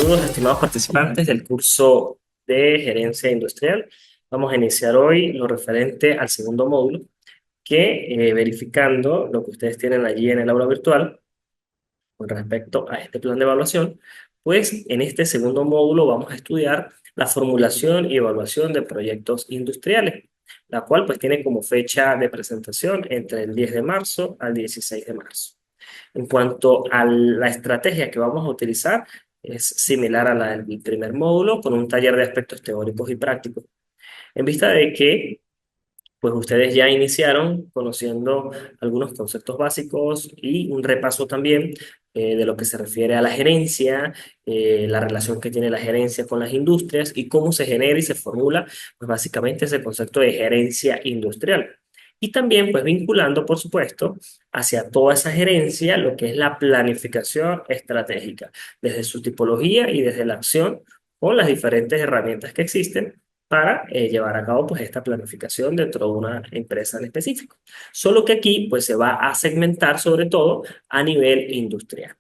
Saludos, estimados participantes del curso de Gerencia Industrial. Vamos a iniciar hoy lo referente al segundo módulo, que verificando lo que ustedes tienen allí en el aula virtual con respecto a este plan de evaluación, pues en este segundo módulo vamos a estudiar la formulación y evaluación de proyectos industriales, la cual pues tiene como fecha de presentación entre el 10 de marzo al 16 de marzo. En cuanto a la estrategia que vamos a utilizar, es similar a la del primer módulo, con un taller de aspectos teóricos y prácticos. En vista de que pues ustedes ya iniciaron conociendo algunos conceptos básicos y un repaso también de lo que se refiere a la gerencia, la relación que tiene la gerencia con las industrias y cómo se genera y se formula, pues básicamente ese concepto de gerencia industrial. Y también pues vinculando, por supuesto, hacia toda esa gerencia lo que es la planificación estratégica, desde su tipología y desde la acción con las diferentes herramientas que existen para llevar a cabo pues esta planificación dentro de una empresa en específico. Solo que aquí pues se va a segmentar sobre todo a nivel industrial.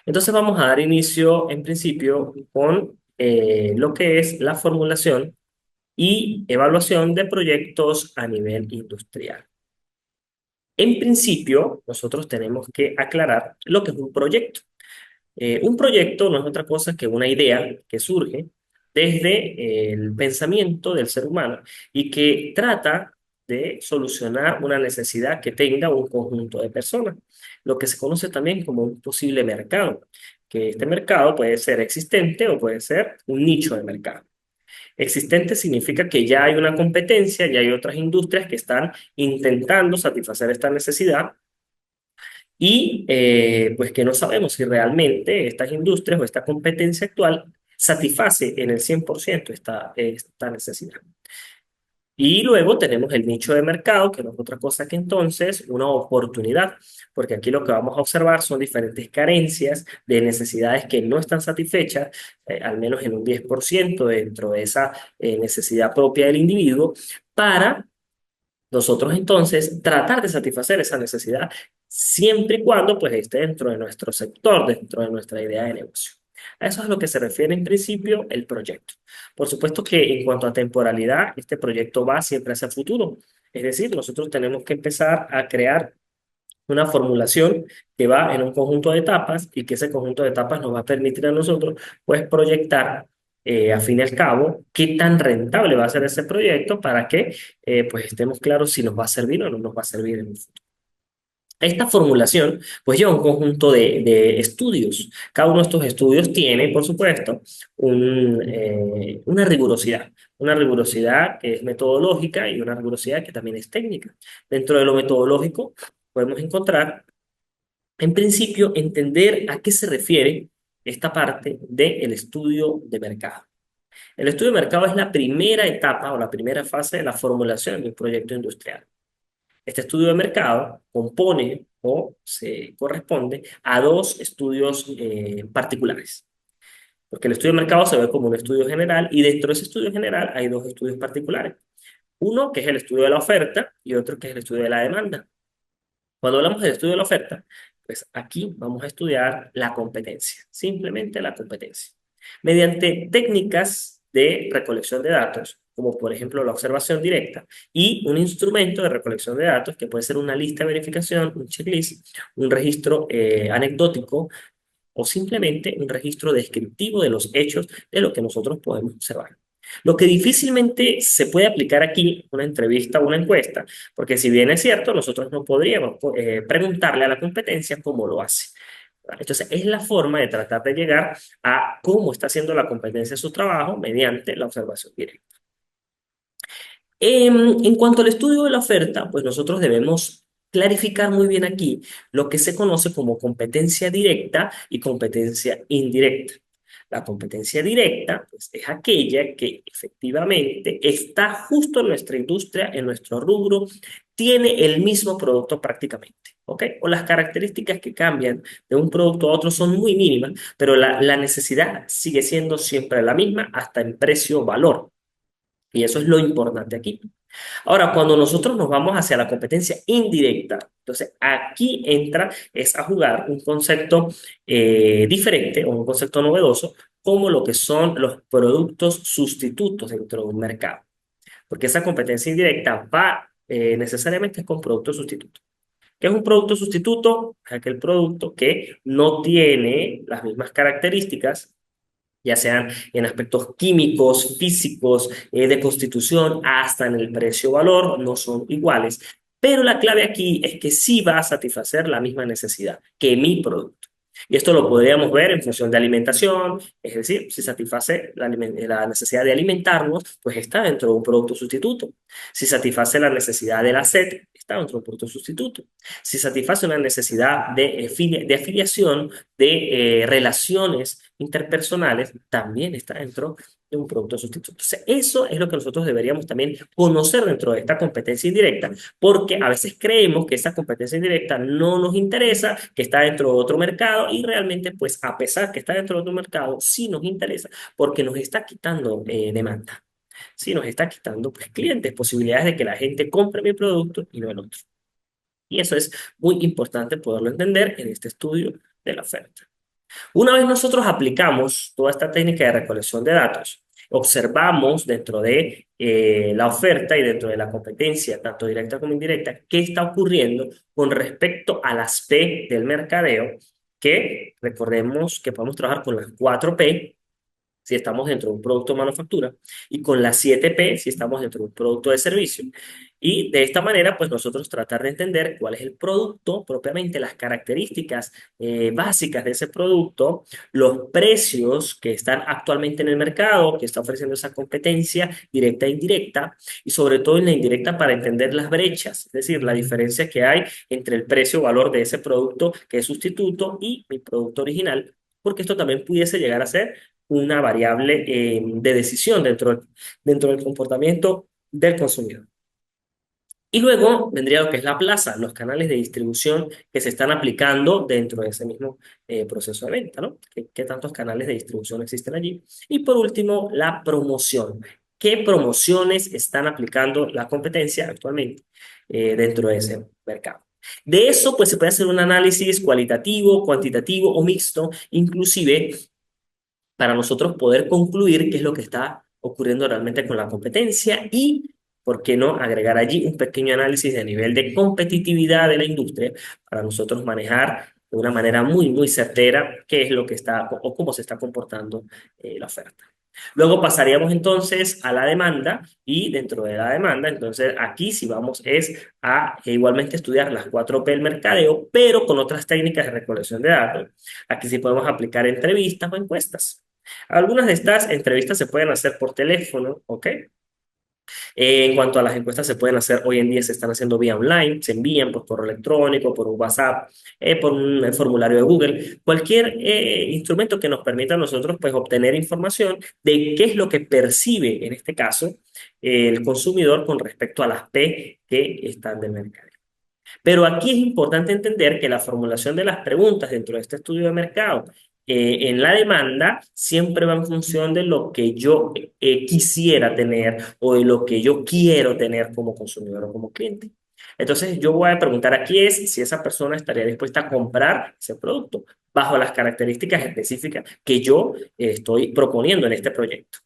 Entonces vamos a dar inicio en principio con lo que es la formulación y evaluación de proyectos a nivel industrial. En principio, nosotros tenemos que aclarar lo que es un proyecto. Un proyecto no es otra cosa que una idea que surge desde el pensamiento del ser humano y que trata de solucionar una necesidad que tenga un conjunto de personas, lo que se conoce también como un posible mercado, que este mercado puede ser existente o puede ser un nicho de mercado. Existente significa que ya hay una competencia, ya hay otras industrias que están intentando satisfacer esta necesidad y pues que no sabemos si realmente estas industrias o esta competencia actual satisface en el 100% esta necesidad. Y luego tenemos el nicho de mercado, que no es otra cosa que entonces una oportunidad, porque aquí lo que vamos a observar son diferentes carencias de necesidades que no están satisfechas, al menos en un 10% dentro de esa necesidad propia del individuo, para nosotros entonces tratar de satisfacer esa necesidad siempre y cuando pues esté dentro de nuestro sector, dentro de nuestra idea de negocio. A eso es a lo que se refiere en principio el proyecto. Por supuesto que en cuanto a temporalidad, este proyecto va siempre hacia el futuro. Es decir, nosotros tenemos que empezar a crear una formulación que va en un conjunto de etapas y que ese conjunto de etapas nos va a permitir a nosotros pues proyectar a fin y al cabo qué tan rentable va a ser ese proyecto para que pues estemos claros si nos va a servir o no nos va a servir en un futuro. Esta formulación pues lleva un conjunto de estudios. Cada uno de estos estudios tiene, por supuesto, una rigurosidad que es metodológica y una rigurosidad que también es técnica. Dentro de lo metodológico podemos encontrar, en principio, entender a qué se refiere esta parte del estudio de mercado. El estudio de mercado es la primera etapa o la primera fase de la formulación de un proyecto industrial. Este estudio de mercado compone o se corresponde a dos estudios particulares, porque el estudio de mercado se ve como un estudio general y dentro de ese estudio general hay dos estudios particulares. Uno que es el estudio de la oferta y otro que es el estudio de la demanda. Cuando hablamos del estudio de la oferta, pues aquí vamos a estudiar la competencia, simplemente la competencia. Mediante técnicas de recolección de datos, como por ejemplo la observación directa, y un instrumento de recolección de datos que puede ser una lista de verificación, un checklist, un registro anecdótico o simplemente un registro descriptivo de los hechos de lo que nosotros podemos observar. Lo que difícilmente se puede aplicar aquí, una entrevista o una encuesta, porque si bien es cierto, nosotros no podríamos preguntarle a la competencia cómo lo hace. ¿Vale? Entonces, es la forma de tratar de llegar a cómo está haciendo la competencia su trabajo mediante la observación directa. En cuanto al estudio de la oferta, pues nosotros debemos clarificar muy bien aquí lo que se conoce como competencia directa y competencia indirecta. La competencia directa, pues, es aquella que efectivamente está justo en nuestra industria, en nuestro rubro, tiene el mismo producto prácticamente, ¿ok? O las características que cambian de un producto a otro son muy mínimas, pero la necesidad sigue siendo siempre la misma hasta en precio-valor. Y eso es lo importante aquí. Ahora, cuando nosotros nos vamos hacia la competencia indirecta, entonces aquí entra es a jugar un concepto diferente o un concepto novedoso como lo que son los productos sustitutos dentro de un mercado. Porque esa competencia indirecta va necesariamente con productos sustitutos. ¿Qué es un producto sustituto? Es aquel producto que no tiene las mismas características, ya sean en aspectos químicos, físicos, de constitución, hasta en el precio-valor, no son iguales. Pero la clave aquí es que sí va a satisfacer la misma necesidad que mi producto. Y esto lo podríamos ver en función de alimentación, es decir, si satisface la necesidad de alimentarnos, pues está dentro de un producto sustituto. Si satisface la necesidad de la sed, está dentro de un producto sustituto. Si satisface una necesidad de afiliación, de relaciones interpersonales, también está dentro de un producto sustituto. Entonces, eso es lo que nosotros deberíamos también conocer dentro de esta competencia indirecta, porque a veces creemos que esa competencia indirecta no nos interesa, que está dentro de otro mercado y realmente, pues, a pesar que está dentro de otro mercado, sí nos interesa porque nos está quitando demanda, sí nos está quitando, pues, clientes, posibilidades de que la gente compre mi producto y no el otro. Y eso es muy importante poderlo entender en este estudio de la oferta. Una vez nosotros aplicamos toda esta técnica de recolección de datos, observamos dentro de la oferta y dentro de la competencia, tanto directa como indirecta, qué está ocurriendo con respecto a las P del mercadeo, que recordemos que podemos trabajar con las 4P si estamos dentro de un producto de manufactura, y con la 7P si estamos dentro de un producto de servicio. Y de esta manera, pues nosotros tratar de entender cuál es el producto, propiamente las características básicas de ese producto, los precios que están actualmente en el mercado, que está ofreciendo esa competencia directa e indirecta, y sobre todo en la indirecta para entender las brechas, es decir, la diferencia que hay entre el precio o valor de ese producto que es sustituto y mi producto original, porque esto también pudiese llegar a ser una variable de decisión dentro del comportamiento del consumidor. Y luego vendría lo que es la plaza, los canales de distribución que se están aplicando dentro de ese mismo proceso de venta, ¿no? ¿Qué tantos canales de distribución existen allí? Y por último, la promoción. ¿Qué promociones están aplicando la competencia actualmente dentro de ese mercado? De eso, pues se puede hacer un análisis cualitativo, cuantitativo o mixto, inclusive para nosotros poder concluir qué es lo que está ocurriendo realmente con la competencia y, ¿por qué no?, agregar allí un pequeño análisis de nivel de competitividad de la industria para nosotros manejar de una manera muy, muy certera qué es lo que está o cómo se está comportando la oferta. Luego pasaríamos entonces a la demanda y dentro de la demanda, entonces aquí sí vamos es a igualmente estudiar las 4P del mercadeo, pero con otras técnicas de recolección de datos. Aquí sí podemos aplicar entrevistas o encuestas. Algunas de estas entrevistas se pueden hacer por teléfono, ¿ok? En cuanto a las encuestas, se pueden hacer hoy en día, se están haciendo vía online, se envían por correo electrónico, por un WhatsApp, por un formulario de Google, cualquier instrumento que nos permita a nosotros pues, obtener información de qué es lo que percibe, en este caso, el consumidor con respecto a las P que están del mercado. Pero aquí es importante entender que la formulación de las preguntas dentro de este estudio de mercado en la demanda siempre va en función de lo que yo quisiera tener o de lo que yo quiero tener como consumidor o como cliente. Entonces, yo voy a preguntar aquí es si esa persona estaría dispuesta a comprar ese producto bajo las características específicas que yo estoy proponiendo en este proyecto.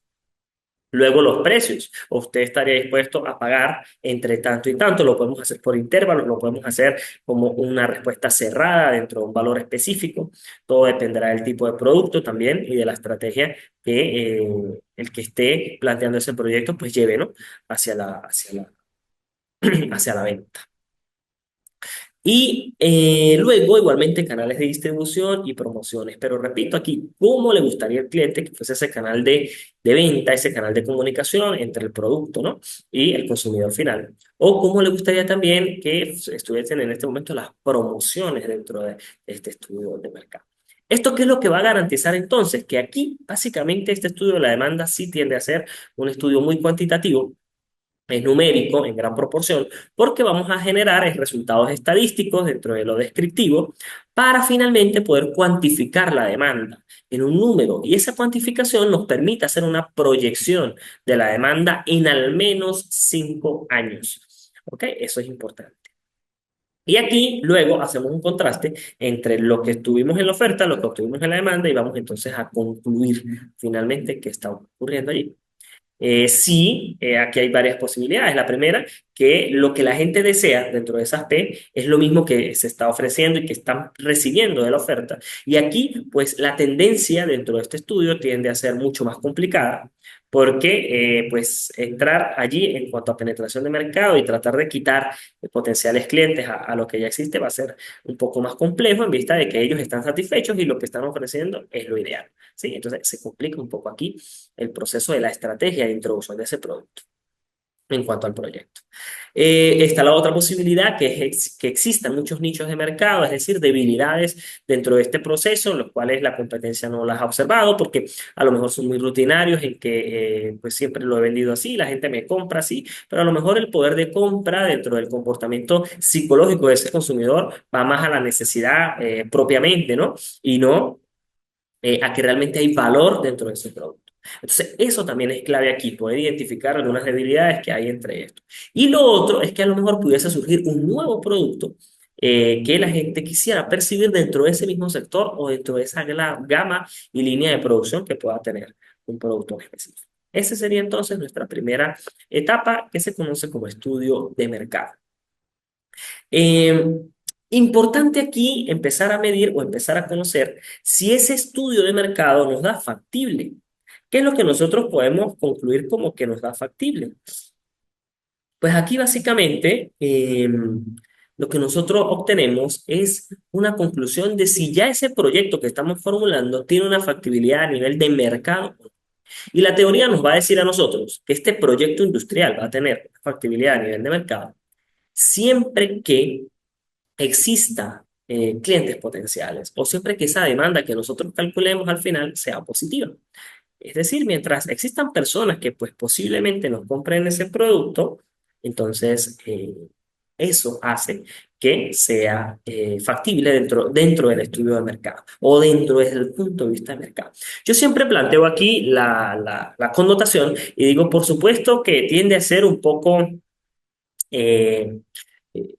Luego los precios. Usted estaría dispuesto a pagar entre tanto y tanto. Lo podemos hacer por intervalos, lo podemos hacer como una respuesta cerrada dentro de un valor específico. Todo dependerá del tipo de producto también y de la estrategia que el que esté planteando ese proyecto pues lleve, ¿no? Hacia la venta. Y luego, igualmente, canales de distribución y promociones. Pero repito aquí, ¿cómo le gustaría al cliente que fuese ese canal de venta, ese canal de comunicación entre el producto, ¿no?, y el consumidor final? O cómo le gustaría también que estuviesen en este momento las promociones dentro de este estudio de mercado. ¿Esto qué es lo que va a garantizar entonces? Que aquí, básicamente, este estudio de la demanda sí tiende a ser un estudio muy cuantitativo, es numérico en gran proporción, porque vamos a generar resultados estadísticos dentro de lo descriptivo para finalmente poder cuantificar la demanda en un número. Y esa cuantificación nos permite hacer una proyección de la demanda en al menos 5 años. ¿Ok? Eso es importante. Y aquí luego hacemos un contraste entre lo que tuvimos en la oferta, lo que obtuvimos en la demanda y vamos entonces a concluir finalmente qué está ocurriendo allí. Sí, aquí hay varias posibilidades. La primera, que lo que la gente desea dentro de esas P es lo mismo que se está ofreciendo y que están recibiendo de la oferta. Y aquí, pues la tendencia dentro de este estudio tiende a ser mucho más complicada porque pues entrar allí en cuanto a penetración de mercado y tratar de quitar potenciales clientes a lo que ya existe va a ser un poco más complejo en vista de que ellos están satisfechos y lo que están ofreciendo es lo ideal. ¿Sí? Entonces se complica un poco aquí el proceso de la estrategia de introducción de ese producto en cuanto al proyecto. Está la otra posibilidad, que es que existan muchos nichos de mercado, es decir, debilidades dentro de este proceso, los cuales la competencia no las ha observado, porque a lo mejor son muy rutinarios en que pues siempre lo he vendido así, la gente me compra así, pero a lo mejor el poder de compra dentro del comportamiento psicológico de ese consumidor va más a la necesidad propiamente, ¿no? Y no a que realmente hay valor dentro de ese producto. Entonces, eso también es clave aquí, poder identificar algunas debilidades que hay entre esto. Y lo otro es que a lo mejor pudiese surgir un nuevo producto que la gente quisiera percibir dentro de ese mismo sector o dentro de esa gama y línea de producción que pueda tener un producto en específico. Esa sería entonces nuestra primera etapa que se conoce como estudio de mercado. Eh, Importante aquí empezar a medir o empezar a conocer si ese estudio de mercado nos da factible. ¿Qué es lo que nosotros podemos concluir como que nos da factible? Pues aquí básicamente lo que nosotros obtenemos es una conclusión de si ya ese proyecto que estamos formulando tiene una factibilidad a nivel de mercado. Y la teoría nos va a decir a nosotros que este proyecto industrial va a tener factibilidad a nivel de mercado siempre que exista clientes potenciales o siempre que esa demanda que nosotros calculemos al final sea positiva. Es decir, mientras existan personas que pues posiblemente nos compren ese producto, entonces eso hace que sea factible dentro del estudio de mercado o dentro desde el punto de vista de mercado. Yo siempre planteo aquí la connotación y digo, por supuesto que tiende a ser un poco eh, eh,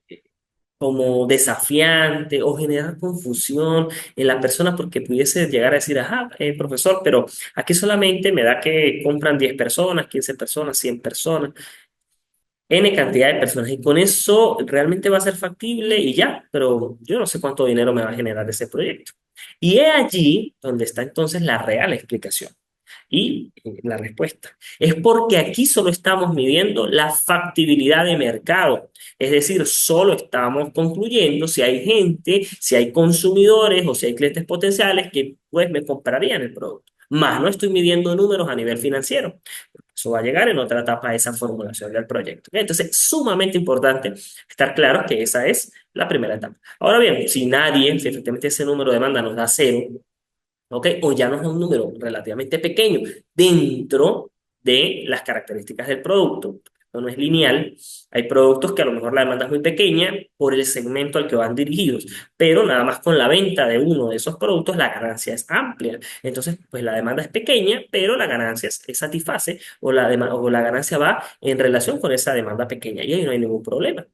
como desafiante o generar confusión en la persona porque pudiese llegar a decir, ajá, profesor, pero aquí solamente me da que compran 10 personas, 15 personas, 100 personas, N cantidad de personas y con eso realmente va a ser factible y ya, pero yo no sé cuánto dinero me va a generar ese proyecto. Y es allí donde está entonces la real explicación. Y la respuesta es porque aquí solo estamos midiendo la factibilidad de mercado. Es decir, solo estamos concluyendo si hay gente, si hay consumidores o si hay clientes potenciales que pues me comprarían el producto. Más no estoy midiendo números a nivel financiero. Eso va a llegar en otra etapa de esa formulación del proyecto. ¿Ok? Entonces, sumamente importante estar claro que esa es la primera etapa. Ahora bien, si efectivamente ese número de demanda nos da cero, ¿ok? O ya no es un número relativamente pequeño dentro de las características del producto. Esto no es lineal. Hay productos que a lo mejor la demanda es muy pequeña por el segmento al que van dirigidos, pero nada más con la venta de uno de esos productos la ganancia es amplia. Entonces, pues la demanda es pequeña, pero la ganancia se satisface o la ganancia va en relación con esa demanda pequeña y ahí no hay ningún problema.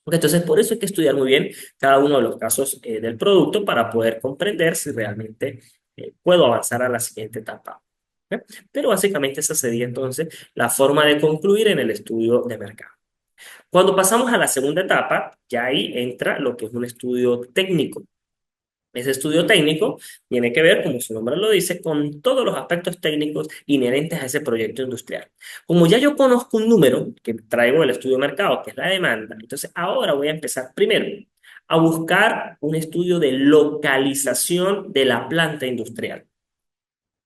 Entonces, por eso hay que estudiar muy bien cada uno de los casos del producto para poder comprender si realmente puedo avanzar a la siguiente etapa. ¿Ok? Pero básicamente esa sería entonces la forma de concluir en el estudio de mercado. Cuando pasamos a la segunda etapa, ya ahí entra lo que es un estudio técnico. Ese estudio técnico tiene que ver, como su nombre lo dice, con todos los aspectos técnicos inherentes a ese proyecto industrial. Como ya yo conozco un número que traigo del estudio de mercado, que es la demanda, entonces ahora voy a empezar primero a buscar un estudio de localización de la planta industrial.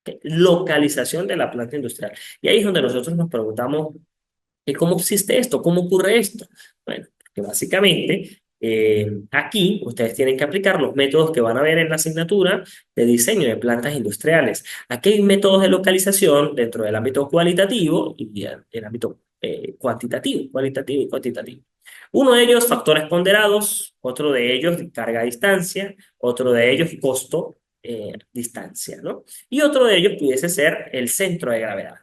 ¿Ok? Localización de la planta industrial. Y ahí es donde nosotros nos preguntamos, ¿y cómo existe esto? ¿Cómo ocurre esto? Bueno, que básicamente aquí ustedes tienen que aplicar los métodos que van a ver en la asignatura de diseño de plantas industriales. Aquí hay métodos de localización dentro del ámbito cualitativo y el ámbito cuantitativo, cualitativo y cuantitativo. Uno de ellos, factores ponderados, otro de ellos, carga-distancia, otro de ellos, costo-distancia, ¿no? Y otro de ellos pudiese ser el centro de gravedad.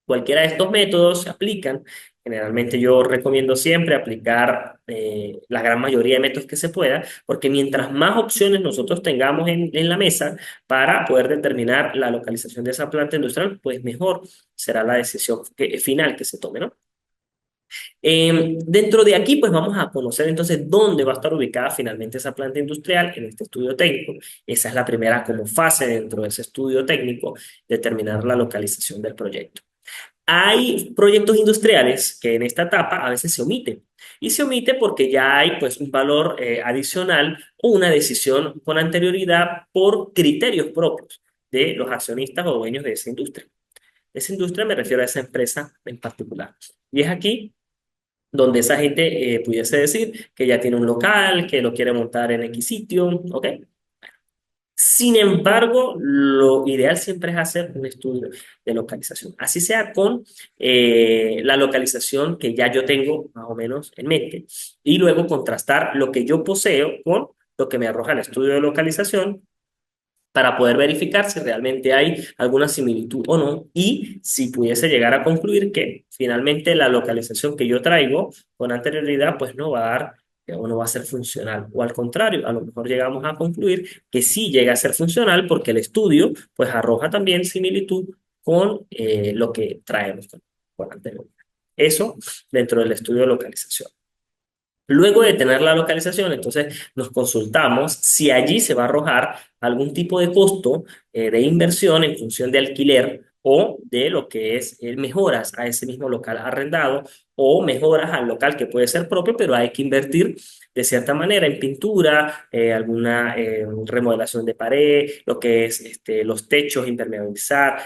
Cualquiera de estos métodos se aplican. Generalmente yo recomiendo siempre aplicar la gran mayoría de métodos que se pueda, porque mientras más opciones nosotros tengamos en la mesa para poder determinar la localización de esa planta industrial, pues mejor será la decisión final que se tome, ¿no? Dentro de aquí, pues vamos a conocer entonces dónde va a estar ubicada finalmente esa planta industrial en este estudio técnico. Esa es la primera como fase dentro de ese estudio técnico, determinar la localización del proyecto. Hay proyectos industriales que en esta etapa a veces se omiten. Y se omite porque ya hay pues un valor adicional o una decisión con anterioridad por criterios propios de los accionistas o dueños de esa industria. Esa industria me refiero a esa empresa en particular. Y es aquí donde esa gente pudiese decir que ya tiene un local, que lo quiere montar en X sitio, ¿ok? Sin embargo, lo ideal siempre es hacer un estudio de localización, así sea con la localización que ya yo tengo más o menos en mente, y luego contrastar lo que yo poseo con lo que me arroja el estudio de localización para poder verificar si realmente hay alguna similitud o no y si pudiese llegar a concluir que finalmente la localización que yo traigo con anterioridad pues no va a dar o no va a ser funcional o al contrario, a lo mejor llegamos a concluir que sí llega a ser funcional porque el estudio pues arroja también similitud con lo que traemos con anterioridad. Eso dentro del estudio de localización. Luego de tener la localización, entonces nos consultamos si allí se va a arrojar algún tipo de costo de inversión en función de alquiler o de lo que es mejoras a ese mismo local arrendado o mejoras al local que puede ser propio, pero hay que invertir de cierta manera en pintura, alguna remodelación de pared, lo que es los techos, impermeabilizar,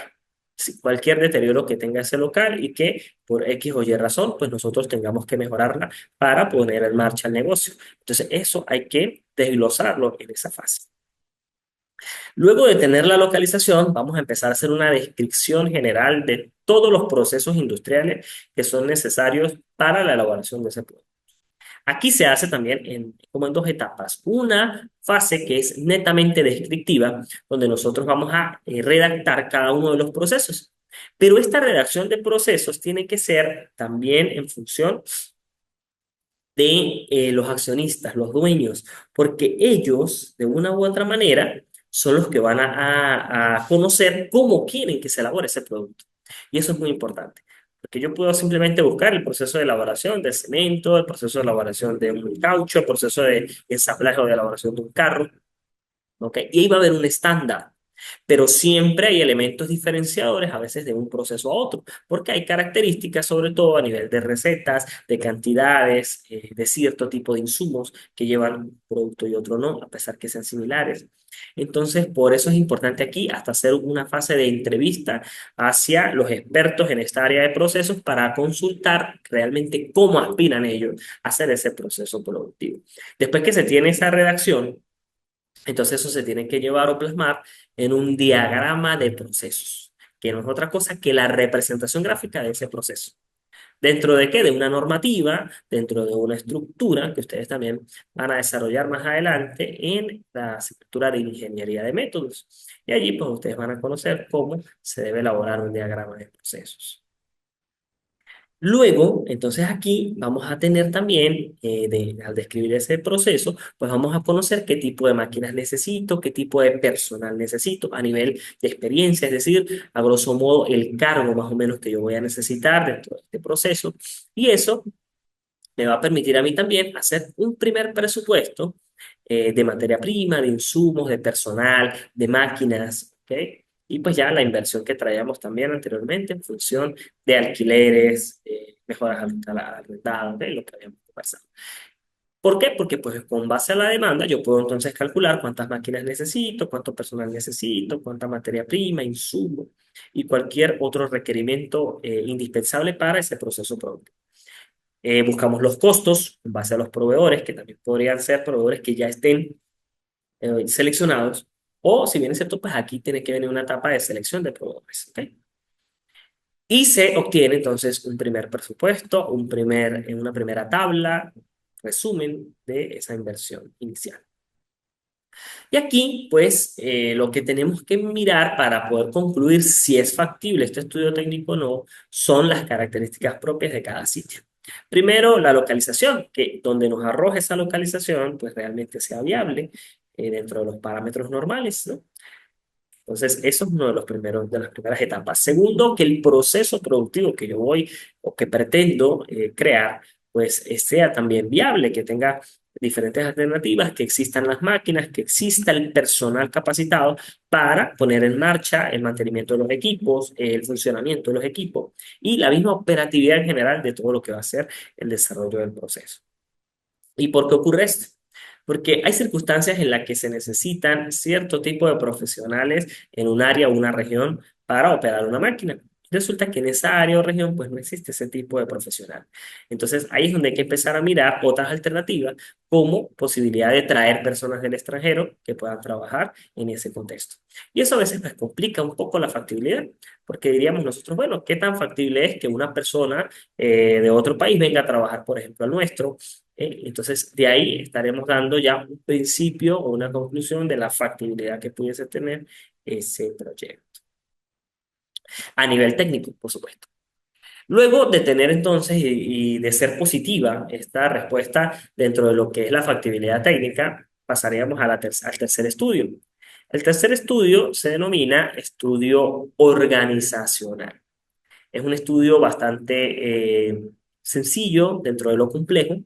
cualquier deterioro que tenga ese local y que por X o Y razón, pues nosotros tengamos que mejorarla para poner en marcha el negocio. Entonces, eso hay que desglosarlo en esa fase. Luego de tener la localización, vamos a empezar a hacer una descripción general de todos los procesos industriales que son necesarios para la elaboración de ese producto. Aquí se hace también como en dos etapas. Una fase que es netamente descriptiva, donde nosotros vamos a redactar cada uno de los procesos. Pero esta redacción de procesos tiene que ser también en función de los accionistas, los dueños, porque ellos, de una u otra manera, son los que van a conocer cómo quieren que se elabore ese producto. Y eso es muy importante, porque yo puedo simplemente buscar el proceso de elaboración del cemento, el proceso de elaboración de un caucho, el proceso de ensamblaje o de elaboración de un carro, ¿ok? Y ahí va a haber un estándar. Pero siempre hay elementos diferenciadores a veces de un proceso a otro, porque hay características, sobre todo a nivel de recetas, de cantidades, de cierto tipo de insumos que llevan un producto y otro no, a pesar que sean similares. Entonces, por eso es importante aquí hasta hacer una fase de entrevista hacia los expertos en esta área de procesos para consultar realmente cómo aspiran ellos a hacer ese proceso productivo. Después que se tiene esa redacción, entonces eso se tiene que llevar o plasmar en un diagrama de procesos, que no es otra cosa que la representación gráfica de ese proceso. ¿Dentro de qué? De una normativa, dentro de una estructura que ustedes también van a desarrollar más adelante en la asignatura de ingeniería de métodos. Y allí pues ustedes van a conocer cómo se debe elaborar un diagrama de procesos. Luego, entonces aquí vamos a tener también, al describir ese proceso, pues vamos a conocer qué tipo de máquinas necesito, qué tipo de personal necesito a nivel de experiencia, es decir, a grosso modo el cargo más o menos que yo voy a necesitar dentro de este proceso. Y eso me va a permitir a mí también hacer un primer presupuesto de materia prima, de insumos, de personal, de máquinas, ¿ok? Y pues ya la inversión que traíamos también anteriormente en función de alquileres, mejoras al arrendado, ¿ok? Lo que habíamos conversado. ¿Por qué? Porque pues con base a la demanda yo puedo entonces calcular cuántas máquinas necesito, cuánto personal necesito, cuánta materia prima, insumo y cualquier otro requerimiento indispensable para ese proceso productivo. Buscamos los costos en base a los proveedores, que también podrían ser proveedores que ya estén seleccionados, o si bien es cierto, pues aquí tiene que venir una etapa de selección de proveedores, ¿ok? Y se obtiene entonces un primer presupuesto, una primera tabla, resumen de esa inversión inicial. Y aquí, pues, lo que tenemos que mirar para poder concluir si es factible este estudio técnico o no, son las características propias de cada sitio. Primero, la localización, que donde nos arroje esa localización, pues realmente sea viable dentro de los parámetros normales, ¿no? Entonces, eso es uno de los primeros, de las primeras etapas. Segundo, que el proceso productivo que yo voy o que pretendo crear, pues sea también viable, que tenga diferentes alternativas, que existan las máquinas, que exista el personal capacitado para poner en marcha el mantenimiento de los equipos, el funcionamiento de los equipos y la misma operatividad en general de todo lo que va a ser el desarrollo del proceso. ¿Y por qué ocurre esto? Porque hay circunstancias en las que se necesitan cierto tipo de profesionales en un área o una región para operar una máquina. Resulta que en esa área o región pues no existe ese tipo de profesional. Entonces ahí es donde hay que empezar a mirar otras alternativas como posibilidad de traer personas del extranjero que puedan trabajar en ese contexto. Y eso a veces pues complica un poco la factibilidad, porque diríamos nosotros, bueno, ¿qué tan factible es que una persona de otro país venga a trabajar, por ejemplo, al nuestro? Entonces, de ahí estaremos dando ya un principio o una conclusión de la factibilidad que pudiese tener ese proyecto. A nivel técnico, por supuesto. Luego de tener entonces y de ser positiva esta respuesta dentro de lo que es la factibilidad técnica, pasaríamos a al tercer estudio. El tercer estudio se denomina estudio organizacional. Es un estudio bastante sencillo dentro de lo complejo.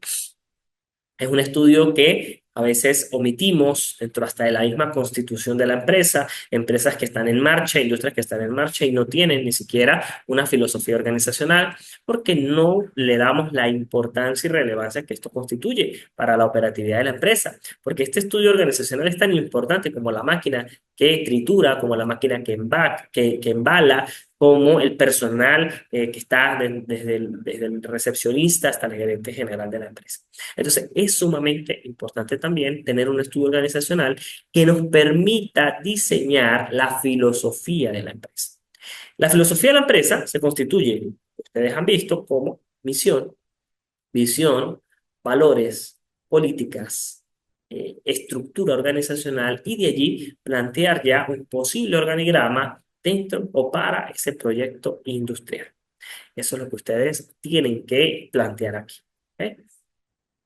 Es un estudio que a veces omitimos dentro hasta de la misma constitución de la empresa, empresas que están en marcha, industrias que están en marcha y no tienen ni siquiera una filosofía organizacional porque no le damos la importancia y relevancia que esto constituye para la operatividad de la empresa. Porque este estudio organizacional es tan importante como la máquina que tritura, como la máquina que embala, como el personal que está desde el recepcionista hasta el gerente general de la empresa. Entonces, es sumamente importante también tener un estudio organizacional que nos permita diseñar la filosofía de la empresa. La filosofía de la empresa se constituye, ustedes han visto, como misión, visión, valores, políticas, estructura organizacional y de allí plantear ya un posible organigrama dentro o para ese proyecto industrial. Eso es lo que ustedes tienen que plantear aquí. ¿Eh?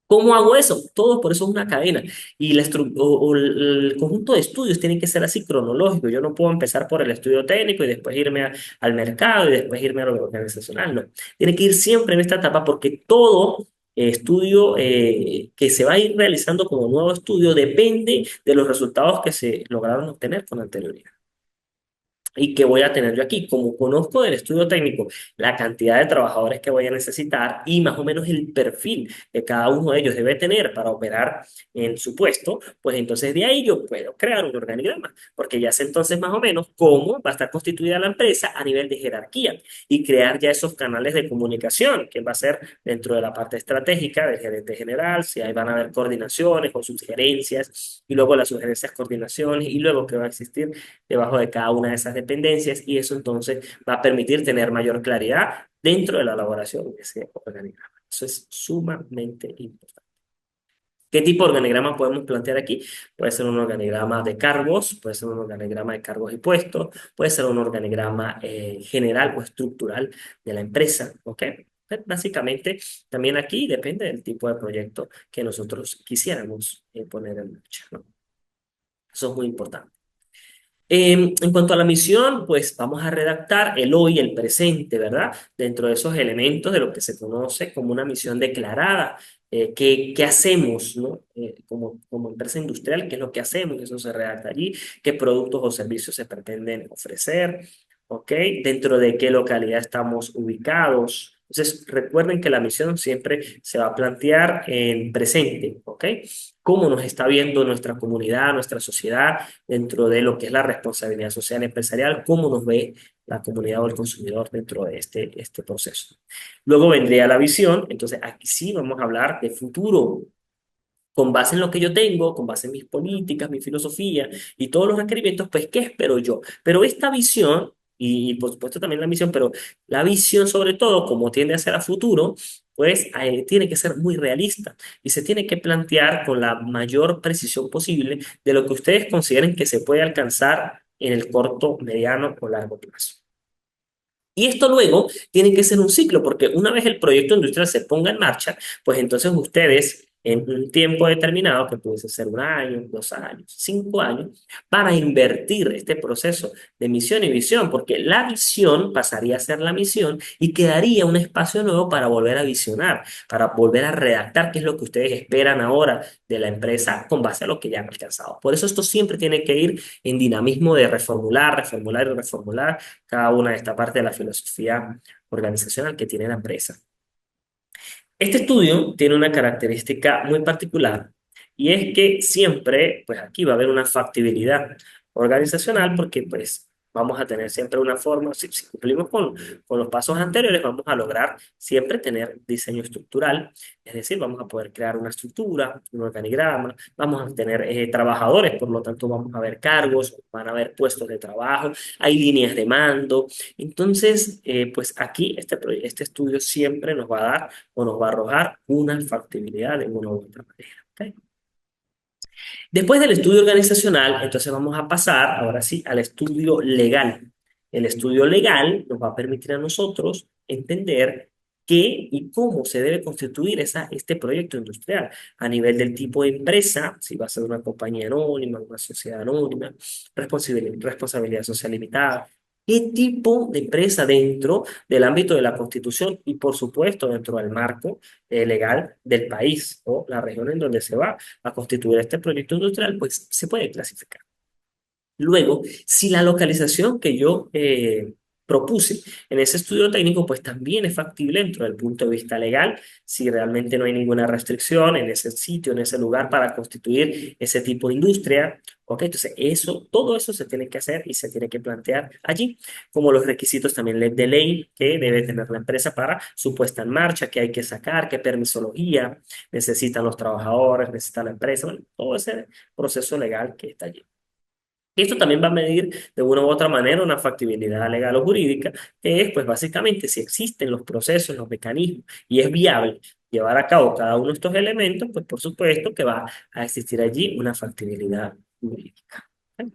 ¿Cómo hago eso? Todo por eso es una cadena. Y o el conjunto de estudios tiene que ser así cronológico. Yo no puedo empezar por el estudio técnico y después irme al mercado y después irme a lo organizacional. No. Tiene que ir siempre en esta etapa porque todo estudio que se va a ir realizando como nuevo estudio depende de los resultados que se lograron obtener con anterioridad. ¿Y qué voy a tener yo aquí? Como conozco del estudio técnico la cantidad de trabajadores que voy a necesitar y más o menos el perfil que cada uno de ellos debe tener para operar en su puesto, pues entonces de ahí yo puedo crear un organigrama, porque ya sé entonces más o menos cómo va a estar constituida la empresa a nivel de jerarquía y crear ya esos canales de comunicación, que va a ser dentro de la parte estratégica del gerente general, si ahí van a haber coordinaciones o sugerencias y luego las sugerencias, coordinaciones y luego que va a existir debajo de cada una de esas dependencias y eso entonces va a permitir tener mayor claridad dentro de la elaboración de ese organigrama. Eso es sumamente importante. ¿Qué tipo de organigrama podemos plantear aquí? Puede ser un organigrama de cargos, puede ser un organigrama de cargos y puestos, puede ser un organigrama general o estructural de la empresa, ¿ok? Básicamente, también aquí depende del tipo de proyecto que nosotros quisiéramos poner en marcha, ¿no? Eso es muy importante. En cuanto a la misión, pues vamos a redactar el hoy, el presente, ¿verdad? Dentro de esos elementos de lo que se conoce como una misión declarada. ¿Qué hacemos, ¿no? Como empresa industrial, ¿qué es lo que hacemos? Eso se redacta allí. ¿Qué productos o servicios se pretenden ofrecer? ¿Ok? ¿Dentro de qué localidad estamos ubicados? Entonces, recuerden que la misión siempre se va a plantear en presente, ¿ok? ¿Cómo nos está viendo nuestra comunidad, nuestra sociedad? Dentro de lo que es la responsabilidad social empresarial, cómo nos ve la comunidad o el consumidor dentro de este proceso. Luego vendría la visión, entonces aquí sí vamos a hablar de futuro, con base en lo que yo tengo, con base en mis políticas, mi filosofía y todos los requerimientos, pues, ¿qué espero yo? Pero esta visión y por supuesto también la misión, pero la visión sobre todo, como tiende a ser a futuro, pues tiene que ser muy realista y se tiene que plantear con la mayor precisión posible de lo que ustedes consideren que se puede alcanzar en el corto, mediano o largo plazo. Y esto luego tiene que ser un ciclo, porque una vez el proyecto industrial se ponga en marcha, pues entonces ustedes en un tiempo determinado, que puede ser 1 año, 2 años, 5 años, para invertir este proceso de misión y visión, porque la visión pasaría a ser la misión y quedaría un espacio nuevo para volver a visionar, para volver a redactar qué es lo que ustedes esperan ahora de la empresa con base a lo que ya han alcanzado. Por eso esto siempre tiene que ir en dinamismo de reformular, reformular y reformular cada una de esta parte de la filosofía organizacional que tiene la empresa. Este estudio tiene una característica muy particular y es que siempre, pues aquí va a haber una factibilidad organizacional porque pues vamos a tener siempre una forma, si cumplimos con los pasos anteriores, vamos a lograr siempre tener diseño estructural, es decir, vamos a poder crear una estructura, un organigrama, vamos a tener trabajadores, por lo tanto vamos a ver cargos, van a haber puestos de trabajo, hay líneas de mando. Entonces, pues aquí este estudio siempre nos va a dar o nos va a arrojar una factibilidad de una u otra manera. ¿Ok? Después del estudio organizacional, entonces vamos a pasar ahora sí al estudio legal. El estudio legal nos va a permitir a nosotros entender qué y cómo se debe constituir este proyecto industrial a nivel del tipo de empresa, si va a ser una compañía anónima, una sociedad anónima, responsabilidad social limitada. ¿Qué tipo de empresa dentro del ámbito de la Constitución y, por supuesto, dentro del marco legal del país o la región en donde se va a constituir este proyecto industrial, pues se puede clasificar? Luego, si la localización que yo propuse en ese estudio técnico, pues también es factible dentro del punto de vista legal, si realmente no hay ninguna restricción en ese sitio, en ese lugar para constituir ese tipo de industria, ¿ok? Entonces, todo eso se tiene que hacer y se tiene que plantear allí, como los requisitos también de ley que debe tener la empresa para su puesta en marcha, qué hay que sacar, qué permisología necesitan los trabajadores, necesita la empresa, bueno, todo ese proceso legal que está allí. Esto también va a medir de una u otra manera una factibilidad legal o jurídica, que es pues básicamente si existen los procesos, los mecanismos y es viable llevar a cabo cada uno de estos elementos, pues por supuesto que va a existir allí una factibilidad jurídica. ¿Ok?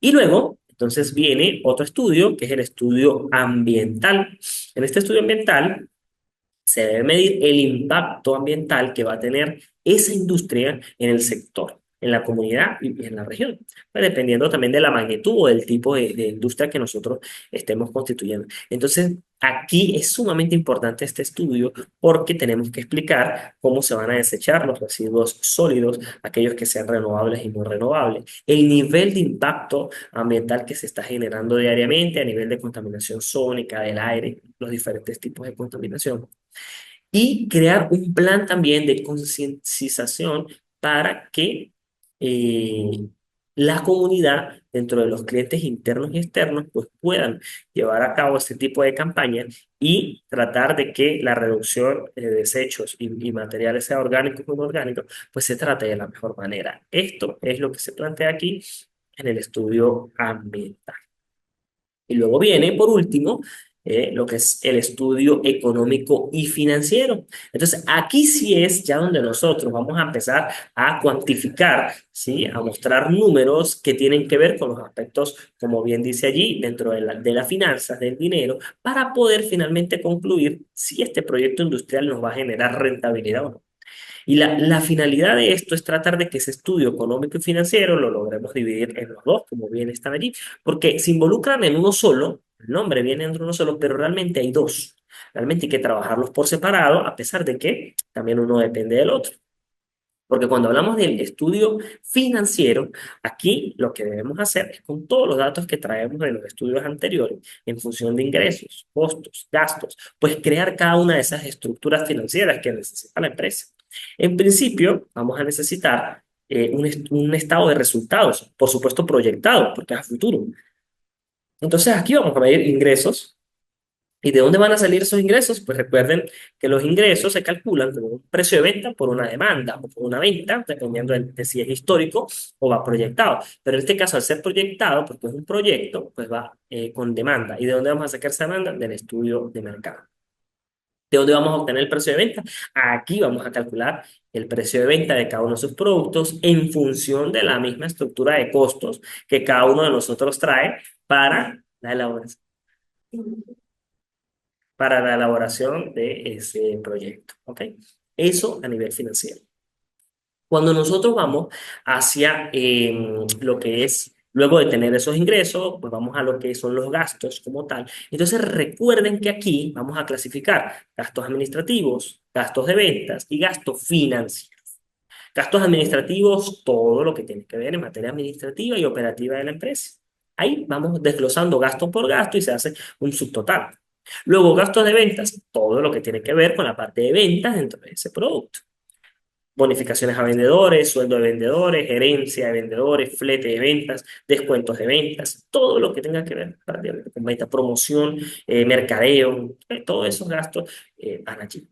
Y luego, entonces viene otro estudio, que es el estudio ambiental. En este estudio ambiental se debe medir el impacto ambiental que va a tener esa industria en el sector, en la comunidad y en la región, pues dependiendo también de la magnitud o del tipo de industria que nosotros estemos constituyendo. Entonces, aquí es sumamente importante este estudio porque tenemos que explicar cómo se van a desechar los residuos sólidos, aquellos que sean renovables y no renovables, el nivel de impacto ambiental que se está generando diariamente a nivel de contaminación sónica del aire, los diferentes tipos de contaminación y crear un plan también de concientización para que eh, la comunidad, dentro de los clientes internos y externos, pues puedan llevar a cabo este tipo de campañas y tratar de que la reducción de desechos y materiales, sea orgánicos o inorgánicos, pues se trate de la mejor manera. Esto es lo que se plantea aquí en el estudio ambiental. Y luego viene, por último, lo que es el estudio económico y financiero. Entonces, aquí sí es ya donde nosotros vamos a empezar a cuantificar, ¿sí? A mostrar números que tienen que ver con los aspectos, como bien dice allí, dentro de las finanzas, del dinero, para poder finalmente concluir si este proyecto industrial nos va a generar rentabilidad o no. Y la finalidad de esto es tratar de que ese estudio económico y financiero lo logremos dividir en los dos, como bien están allí, porque se involucran en uno solo, el nombre viene entre uno solo, pero realmente hay dos. Realmente hay que trabajarlos por separado, a pesar de que también uno depende del otro. Porque cuando hablamos del estudio financiero, aquí lo que debemos hacer es con todos los datos que traemos de los estudios anteriores, en función de ingresos, costos, gastos, pues crear cada una de esas estructuras financieras que necesita la empresa. En principio, vamos a necesitar un estado de resultados, por supuesto proyectado, porque es a futuro. Entonces aquí vamos a medir ingresos ¿Y de dónde van a salir esos ingresos? Pues recuerden que los ingresos se calculan como un precio de venta por una demanda o por una venta, dependiendo de si es histórico o va proyectado. Pero en este caso, al ser proyectado, porque es un proyecto, pues va con demanda. ¿Y de dónde vamos a sacar esa demanda? Del estudio de mercado. ¿De dónde vamos a obtener el precio de venta? Aquí vamos a calcular el precio de venta de cada uno de sus productos en función de la misma estructura de costos que cada uno de nosotros trae para la elaboración de ese proyecto. ¿Ok? Eso a nivel financiero. Cuando nosotros vamos hacia lo que es, luego de tener esos ingresos, pues vamos a lo que son los gastos como tal. Entonces recuerden que aquí vamos a clasificar gastos administrativos, gastos de ventas y gastos financieros. Gastos administrativos, todo lo que tiene que ver en materia administrativa y operativa de la empresa. Ahí vamos desglosando gasto por gasto y se hace un subtotal. Luego, gastos de ventas, todo lo que tiene que ver con la parte de ventas dentro de ese producto. Bonificaciones a vendedores, sueldo de vendedores, gerencia de vendedores, flete de ventas, descuentos de ventas, todo lo que tenga que ver prácticamente con venta, promoción, mercadeo, todos esos gastos van allí.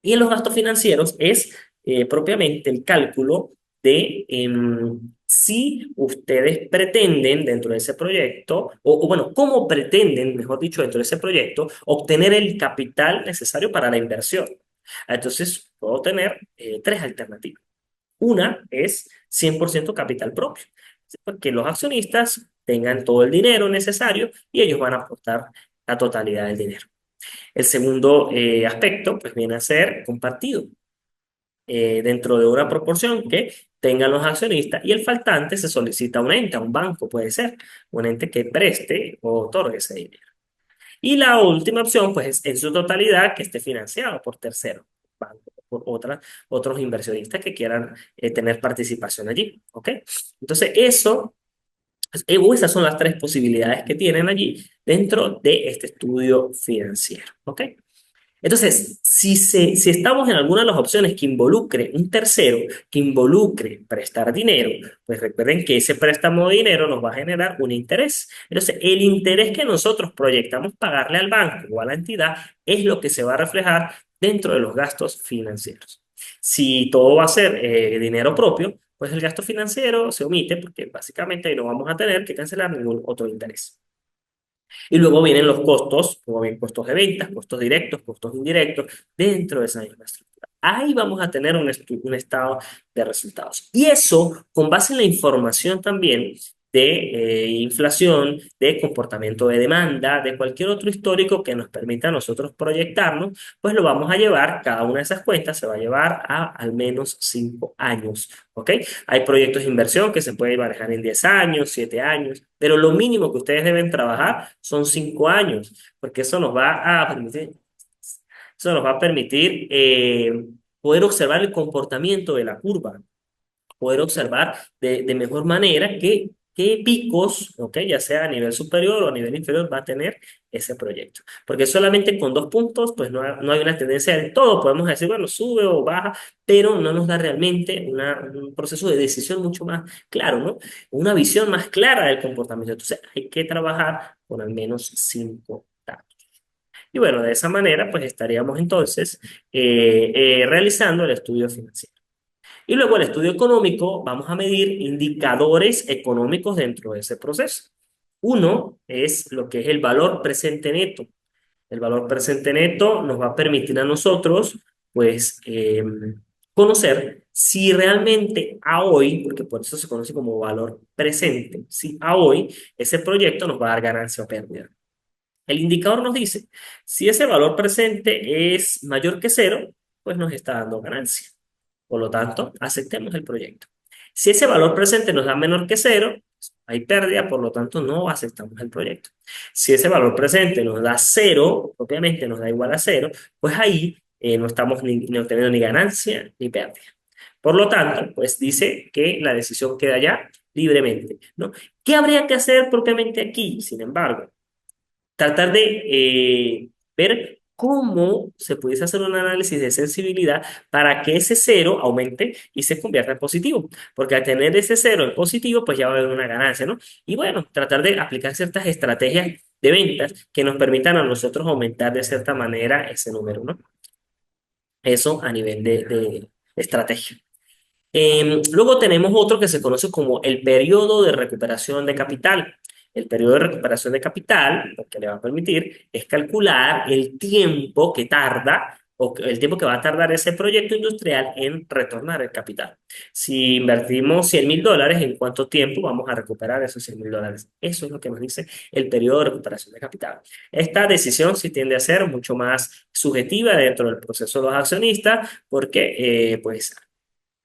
Y en los gastos financieros es propiamente el cálculo de si ustedes pretenden dentro de ese proyecto, o bueno, cómo pretenden, mejor dicho, dentro de ese proyecto, obtener el capital necesario para la inversión. Entonces, puedo tener tres alternativas. Una es 100% capital propio, que los accionistas tengan todo el dinero necesario y ellos van a aportar la totalidad del dinero. El segundo aspecto, pues viene a ser compartido dentro de una proporción que tengan los accionistas y el faltante se solicita a un ente, a un banco puede ser, un ente que preste o otorgue ese dinero. Y la última opción, pues es en su totalidad que esté financiado por terceros, bancos, por otros inversionistas que quieran tener participación allí, ¿ok? Entonces, esas son las tres posibilidades que tienen allí dentro de este estudio financiero, ¿ok? Entonces, si estamos en alguna de las opciones que involucre un tercero, que involucre prestar dinero, pues recuerden que ese préstamo de dinero nos va a generar un interés. Entonces, el interés que nosotros proyectamos pagarle al banco o a la entidad es lo que se va a reflejar dentro de los gastos financieros. Si todo va a ser dinero propio, pues el gasto financiero se omite porque básicamente ahí no vamos a tener que cancelar ningún otro interés. Y luego vienen los costos, como bien costos de ventas, costos directos, costos indirectos, dentro de esa misma estructura. Ahí vamos a tener un estado de resultados. Y eso, con base en la información también de inflación, de comportamiento de demanda, de cualquier otro histórico que nos permita a nosotros proyectarnos, pues lo vamos a llevar, cada una de esas cuentas se va a llevar a al menos 5 años, ¿ok? Hay proyectos de inversión que se pueden manejar en 10 años, 7 años, pero lo mínimo que ustedes deben trabajar son 5 años, porque eso nos va a permitir poder observar el comportamiento de la curva, poder observar de mejor manera qué picos, ¿ok? Ya sea a nivel superior o a nivel inferior, va a tener ese proyecto. Porque solamente con 2 puntos, pues no hay una tendencia del todo. Podemos decir, bueno, sube o baja, pero no nos da realmente un proceso de decisión mucho más claro, ¿no? Una visión más clara del comportamiento. Entonces, hay que trabajar con al menos 5 datos. Y bueno, de esa manera, pues estaríamos entonces realizando el estudio financiero. Y luego el estudio económico, vamos a medir indicadores económicos dentro de ese proceso. Uno es lo que es el valor presente neto. El valor presente neto nos va a permitir a nosotros, pues, conocer si realmente a hoy, porque por eso se conoce como valor presente, si a hoy ese proyecto nos va a dar ganancia o pérdida. El indicador nos dice, si ese valor presente es mayor que cero, pues nos está dando ganancia. Por lo tanto, aceptemos el proyecto. Si ese valor presente nos da menor que cero, hay pérdida, por lo tanto no aceptamos el proyecto. Si ese valor presente nos da cero, obviamente nos da igual a cero, pues ahí no estamos ni obteniendo ni ganancia ni pérdida. Por lo tanto, pues dice que la decisión queda ya libremente, ¿no? ¿Qué habría que hacer propiamente aquí? Sin embargo, tratar de ver cómo se pudiese hacer un análisis de sensibilidad para que ese cero aumente y se convierta en positivo. Porque al tener ese cero en positivo, pues ya va a haber una ganancia, ¿no? Y bueno, tratar de aplicar ciertas estrategias de ventas que nos permitan a nosotros aumentar de cierta manera ese número, ¿no? Eso a nivel de estrategia. Luego tenemos otro que se conoce como el periodo de recuperación de capital. El periodo de recuperación de capital lo que le va a permitir es calcular el tiempo que tarda el tiempo que va a tardar ese proyecto industrial en retornar el capital. Si invertimos $100.000, ¿en cuánto tiempo vamos a recuperar esos $100.000? Eso es lo que nos dice el periodo de recuperación de capital. Esta decisión sí tiende a ser mucho más subjetiva dentro del proceso de los accionistas porque pues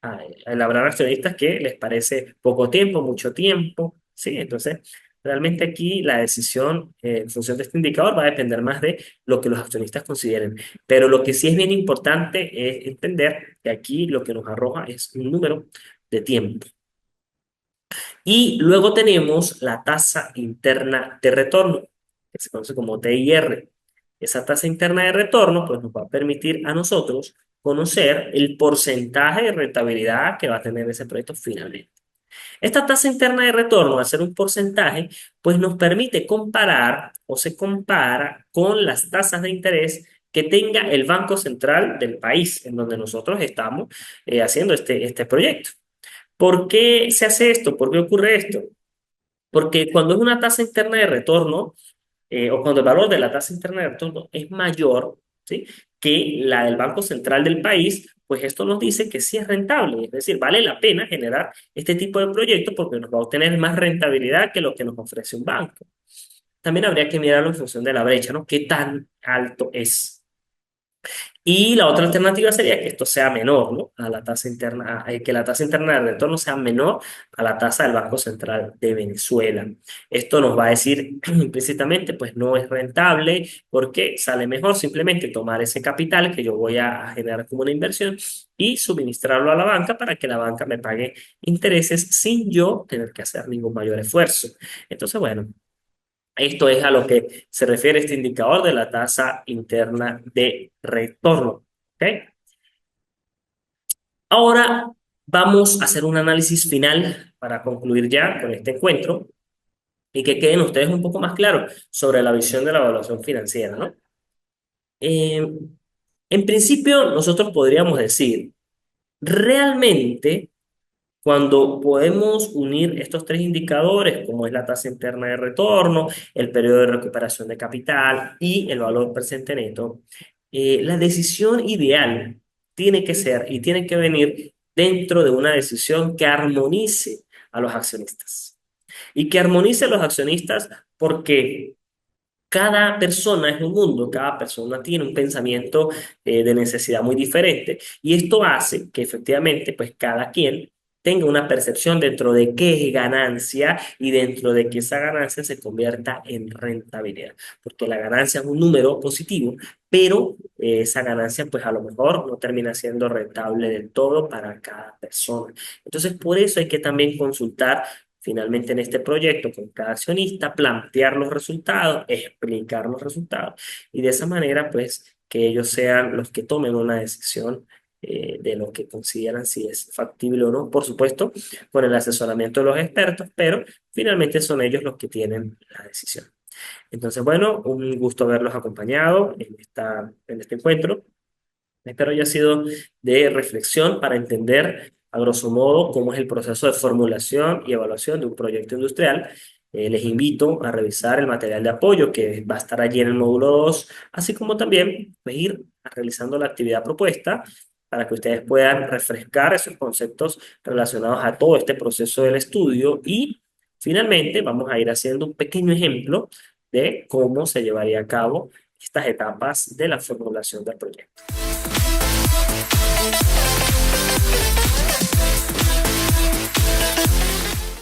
habrá accionistas que les parece poco tiempo, mucho tiempo, ¿sí? Entonces, realmente aquí la decisión en función de este indicador va a depender más de lo que los accionistas consideren. Pero lo que sí es bien importante es entender que aquí lo que nos arroja es un número de tiempo. Y luego tenemos la tasa interna de retorno, que se conoce como TIR. Esa tasa interna de retorno pues, nos va a permitir a nosotros conocer el porcentaje de rentabilidad que va a tener ese proyecto finalmente. Esta tasa interna de retorno, al ser un porcentaje, pues nos permite comparar o se compara con las tasas de interés que tenga el Banco Central del país en donde nosotros estamos haciendo este proyecto. ¿Por qué se hace esto? ¿Por qué ocurre esto? Porque cuando es una tasa interna de retorno, o cuando el valor de la tasa interna de retorno es mayor, ¿sí?, que la del Banco Central del país, pues esto nos dice que sí es rentable, es decir, vale la pena generar este tipo de proyectos porque nos va a obtener más rentabilidad que lo que nos ofrece un banco. También habría que mirarlo en función de la brecha, ¿no? ¿Qué tan alto es? Y la otra alternativa sería que esto sea menor, ¿no? A la tasa interna, que la tasa interna de retorno sea menor a la tasa del Banco Central de Venezuela. Esto nos va a decir implícitamente, pues no es rentable porque sale mejor simplemente tomar ese capital que yo voy a generar como una inversión y suministrarlo a la banca para que la banca me pague intereses sin yo tener que hacer ningún mayor esfuerzo. Entonces, bueno. Esto es a lo que se refiere este indicador de la tasa interna de retorno. ¿Ok? Ahora vamos a hacer un análisis final para concluir ya con este encuentro y que queden ustedes un poco más claros sobre la visión de la evaluación financiera, ¿no? Eh, en principio, nosotros podríamos decir, realmente cuando podemos unir estos tres indicadores, como es la tasa interna de retorno, el periodo de recuperación de capital y el valor presente neto, la decisión ideal tiene que ser y tiene que venir dentro de una decisión que armonice a los accionistas. Y que armonice a los accionistas porque cada persona es un mundo, cada persona tiene un pensamiento de necesidad muy diferente y esto hace que efectivamente pues cada quien tenga una percepción dentro de qué es ganancia y dentro de que esa ganancia se convierta en rentabilidad, porque la ganancia es un número positivo, pero esa ganancia pues a lo mejor no termina siendo rentable del todo para cada persona. Entonces por eso hay que también consultar finalmente en este proyecto con cada accionista, plantear los resultados, explicar los resultados y de esa manera pues que ellos sean los que tomen una decisión de lo que consideran si es factible o no, por supuesto, con el asesoramiento de los expertos, pero finalmente son ellos los que tienen la decisión. Entonces, bueno, un gusto haberlos acompañado en este encuentro. Espero haya sido de reflexión para entender, a grosso modo, cómo es el proceso de formulación y evaluación de un proyecto industrial. Les invito a revisar el material de apoyo que va a estar allí en el módulo 2, así como también pues, ir realizando la actividad propuesta para que ustedes puedan refrescar esos conceptos relacionados a todo este proceso del estudio y finalmente vamos a ir haciendo un pequeño ejemplo de cómo se llevaría a cabo estas etapas de la formulación del proyecto.